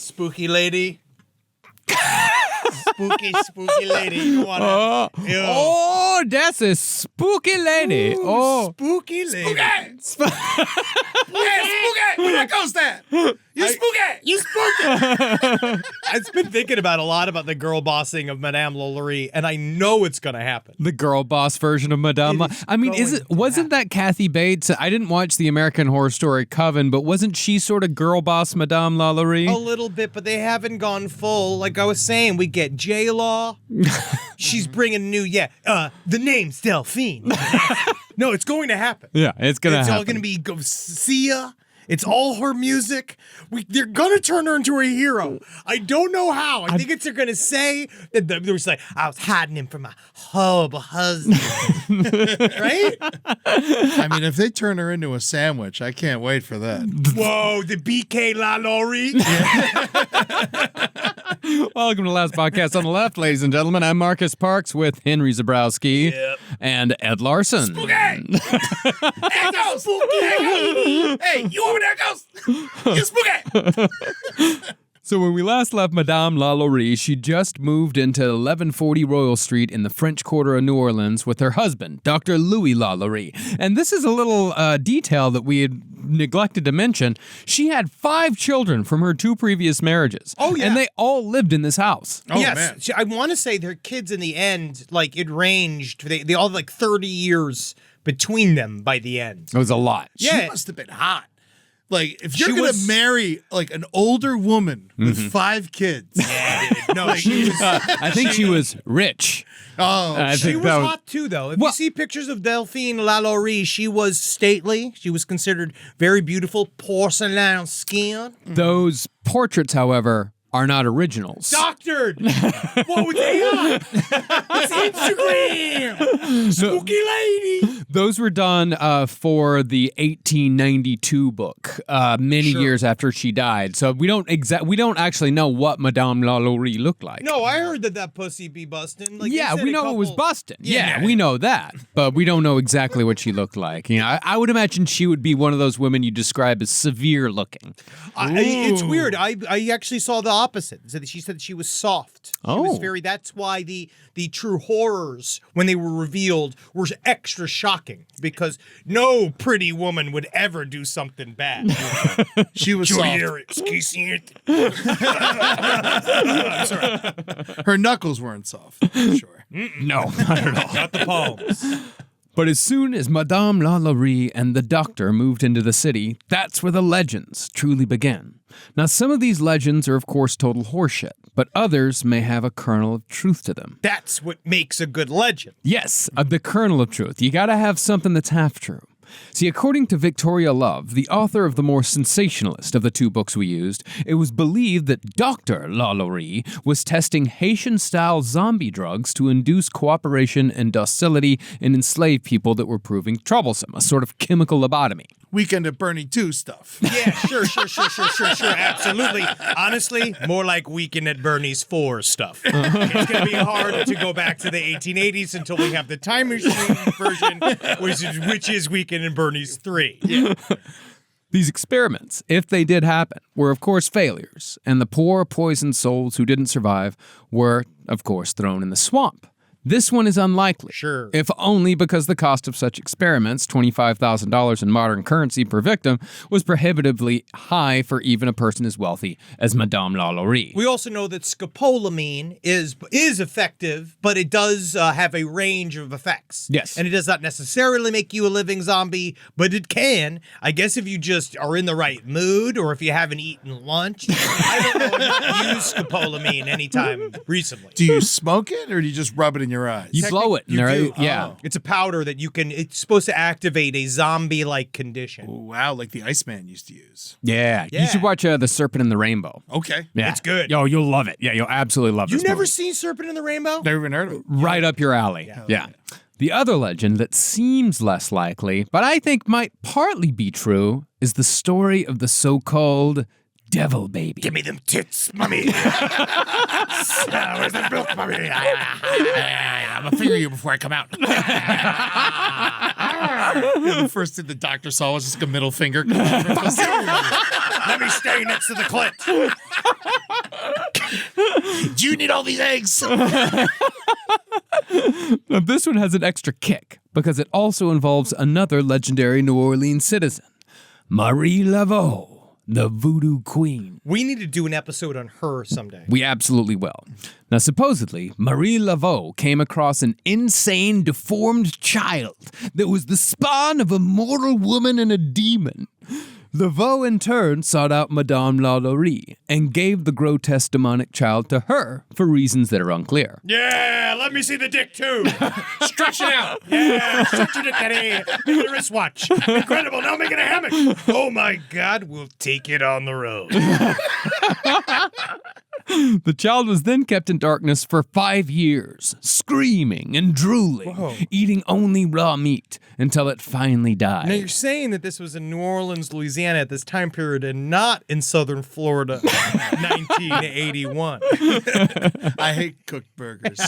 spooky lady. Spooky lady. You wanna, Oh, that's a spooky lady. Ooh, spooky lady. Spooky! Where that goes that? You spooky! You spooky! I've been thinking about a lot about the girl bossing of Madame LaLaurie, and I know it's going to happen. The girl boss version of Madame. I mean, wasn't that Kathy Bates? I didn't watch the American Horror Story Coven, but wasn't she sort of girl boss Madame LaLaurie? A little bit, but they haven't gone full. Like I was saying, we get J-Law. She's bringing new, the name's Delphine. No, it's going to happen. Yeah, it's going to happen. It's all going to be Sia. It's all her music. They're going to turn her into a hero. I don't know how. I think they're going to say that they're just like, I was hiding him from my horrible husband. Right? I mean, if they turn her into a sandwich, I can't wait for that. Whoa, the BK LaLaurie. Welcome to the last podcast on the left, ladies and gentlemen. I'm Marcus Parks with Henry Zabrowski and Ed Larson. Spooky! There goes! Spooky! Hey, you over there, Ghost? You spooky! So when we last left Madame LaLaurie, she just moved into 1140 Royal Street in the French Quarter of New Orleans with her husband, Dr. Louis LaLaurie. And this is a little detail that we had neglected to mention. She had 5 children from her 2 previous marriages. Oh, yeah. And they all lived in this house. Oh, yes. man. I want to say their kids in the end, like it ranged, they all had like 30 years between them by the end. It was a lot. She must have been hot. Like, if you're going to marry, like, an older woman with 5 kids. Yeah, dude. No, she was... I think she was rich. Oh, She was hot too, though. If you see pictures of Delphine LaLaurie, she was stately. She was considered very beautiful, porcelain skin. Those portraits, however, are not originals. Doctored! What was they on? It's Instagram! Spooky lady! Those were done for the 1892 book, many years after she died. So we don't actually know what Madame LaLaurie looked like. No, I heard that pussy be busting. Like, Yeah, we know it was busting. Yeah. Yeah, we know that. But we don't know exactly what she looked like. You know, I would imagine she would be one of those women you describe as severe looking. It's weird. I actually saw the opposite. She said she was soft. She was very. That's why the true horrors, when they were revealed, were extra shocking, because no pretty woman would ever do something bad. she was soft. Sorry. Her knuckles weren't soft, for sure. No, not at all. Not the palms. But as soon as Madame LaLaurie and the doctor moved into the city, that's where the legends truly began. Now, some of these legends are, of course, total horseshit, but others may have a kernel of truth to them. That's what makes a good legend. Yes, the kernel of truth. You gotta have something that's half true. See, according to Victoria Love, the author of the more sensationalist of the 2 books we used, it was believed that Dr. LaLaurie was testing Haitian-style zombie drugs to induce cooperation and docility in enslaved people that were proving troublesome, a sort of chemical lobotomy. Weekend at Bernie 2 stuff. Yeah, sure, absolutely. Honestly, more like Weekend at Bernie's 4 stuff. It's going to be hard to go back to the 1880s until we have the time machine version, which is Weekend at Bernie's 3. Yeah. These experiments, if they did happen, were of course failures, and the poor poisoned souls who didn't survive were, of course, thrown in the swamp. This one is unlikely. Sure. If only because the cost of such experiments, $25,000 in modern currency per victim, was prohibitively high for even a person as wealthy as Madame LaLaurie. We also know that scopolamine is effective, but it does have a range of effects. Yes. And it does not necessarily make you a living zombie, but it can. I guess if you just are in the right mood, or if you haven't eaten lunch. I don't know if I've used scopolamine anytime recently. Do you smoke it, or do you just rub it in your eyes? You blow it. You do. Yeah. Oh. It's a powder that it's supposed to activate a zombie-like condition. Oh, wow, like the Iceman used to use. Yeah. You should watch The Serpent in the Rainbow. Okay. Yeah. It's good. Yo, you'll love it. Yeah, you'll absolutely love it. You've never seen Serpent in the Rainbow? Never even heard of it. Right up your alley. Yeah. The other legend that seems less likely, but I think might partly be true, is the story of the so-called devil baby. Give me them tits, mommy. Where's the milk, mommy? I'm gonna finger you before I come out. The first thing the doctor saw was just a middle finger. Let me stay next to the clit. Do you need all these eggs? Now, this one has an extra kick because it also involves another legendary New Orleans citizen, Marie Laveau, the Voodoo Queen. We need to do an episode on her someday. We absolutely will. Now, supposedly, Marie Laveau came across an insane, deformed child that was the spawn of a mortal woman and a demon. Laveau, in turn, sought out Madame LaLaurie and gave the grotesque demonic child to her for reasons that are unclear. Yeah, let me see the dick too. Stretch it out. Yeah, stretch it, Daddy. Make it a wristwatch. Incredible. Now make it a hammock. Oh my God, we'll take it on the road. The child was then kept in darkness for 5 years, screaming and drooling, eating only raw meat until it finally died. Now you're saying that this was in New Orleans, Louisiana at this time period and not in southern Florida, 1981. I hate cooked burgers.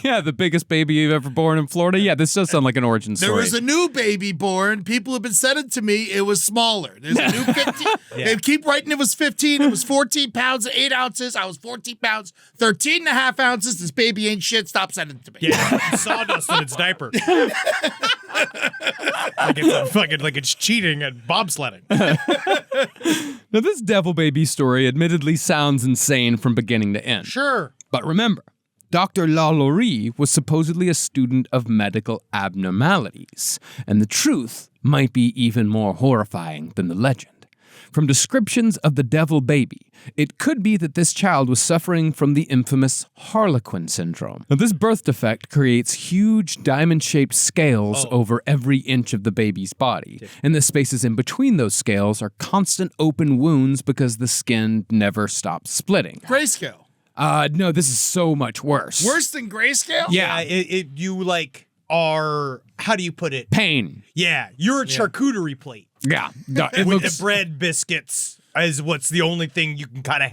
Yeah, the biggest baby you've ever born in Florida. Yeah, this does sound like an origin story. There was a new baby born. People have been sending to me. It was smaller. There's a new 15. They keep writing it was 15. It was 14 pounds, 8 ounces. I was 14 pounds, 13 and a half ounces. This baby ain't shit. Stop sending it to me. Yeah, sawdust in its diaper. like it's cheating at bobsledding. Now, this devil baby story admittedly sounds insane from beginning to end. Sure. But remember, Dr. LaLaurie was supposedly a student of medical abnormalities, and the truth might be even more horrifying than the legend. From descriptions of the devil baby, it could be that this child was suffering from the infamous Harlequin syndrome. Now, this birth defect creates huge diamond-shaped scales over every inch of the baby's body, and the spaces in between those scales are constant open wounds because the skin never stops splitting. Grayscale. No, this is so much worse. Worse than grayscale? Yeah, you like are, how do you put it? Pain. Yeah, you're a charcuterie plate. Yeah. No, it With looks... the bread biscuits is what's the only thing you can kind of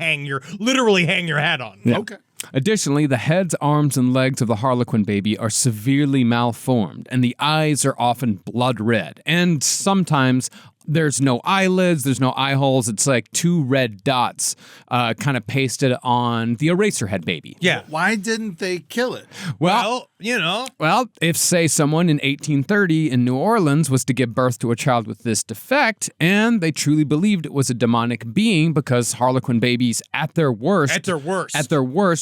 literally hang your hat on. Yeah. Okay. Additionally, the heads, arms, and legs of the Harlequin baby are severely malformed, and the eyes are often blood red. And sometimes there's no eyelids, there's no eye holes. It's like 2 red dots kind of pasted on the Eraserhead baby. Yeah. Why didn't they kill it? Well, you know. Well, if, say, someone in 1830 in New Orleans was to give birth to a child with this defect, and they truly believed it was a demonic being because Harlequin babies at their worst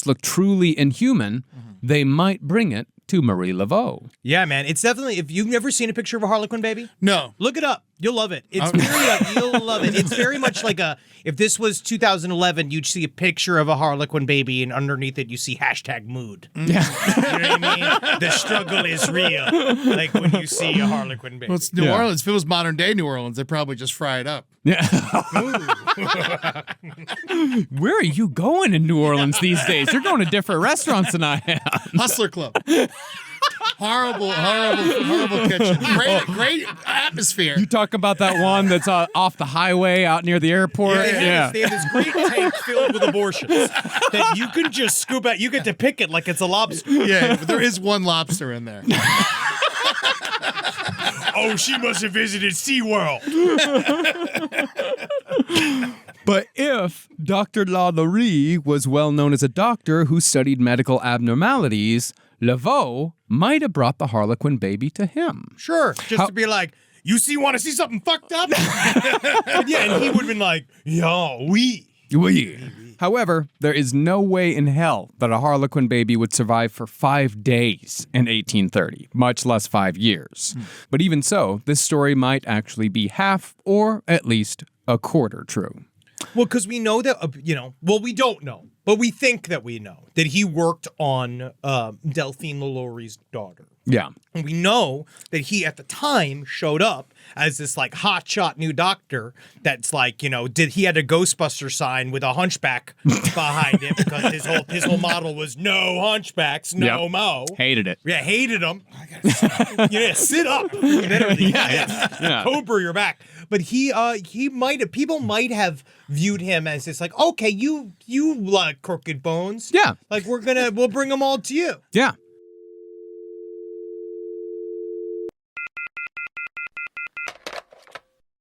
look truly inhuman, they might bring it to Marie Laveau. Yeah, man. It's definitely, if you've never seen a picture of a Harlequin baby, No. look it up. You'll love it. It's very, you'll love it. It's very much like if this was 2011, you'd see a picture of a Harlequin baby and underneath it you see #mood. Yeah. You know what I mean? The struggle is real. Like when you see a Harlequin baby. Well, it's New Orleans. If it was modern day New Orleans, they'd probably just fry it up. Yeah. Where are you going in New Orleans these days? You're going to different restaurants than I am. Hustler Club. Horrible kitchen. Great atmosphere. You talk about that one that's off the highway out near the airport? They have this great tank filled with abortions that you can just scoop out. You get to pick it like it's a lobster. Yeah, but there is one lobster in there. Oh, she must have visited SeaWorld. But if Dr. LaLaurie was well known as a doctor who studied medical abnormalities, Laveau might have brought the Harlequin baby to him. Sure, just to be like, want to see something fucked up? And he would have been like, yo, oui. However, there is no way in hell that a Harlequin baby would survive for 5 days in 1830, much less 5 years. But even so, this story might actually be half or at least a quarter true. Well, because we know that, we don't know, but we think that we know that he worked on Delphine LaLaurie's daughter. Yeah. And we know that he, at the time, showed up as this, like, hotshot new doctor that's, like, he had a Ghostbuster sign with a hunchback behind it because his whole model was no hunchbacks, no mo. Hated it. Yeah, hated him. Sit up. Yeah. Cobra your back. But people might have viewed him as this, like, okay, you like crooked bones. Yeah. Like, we'll bring them all to you. Yeah.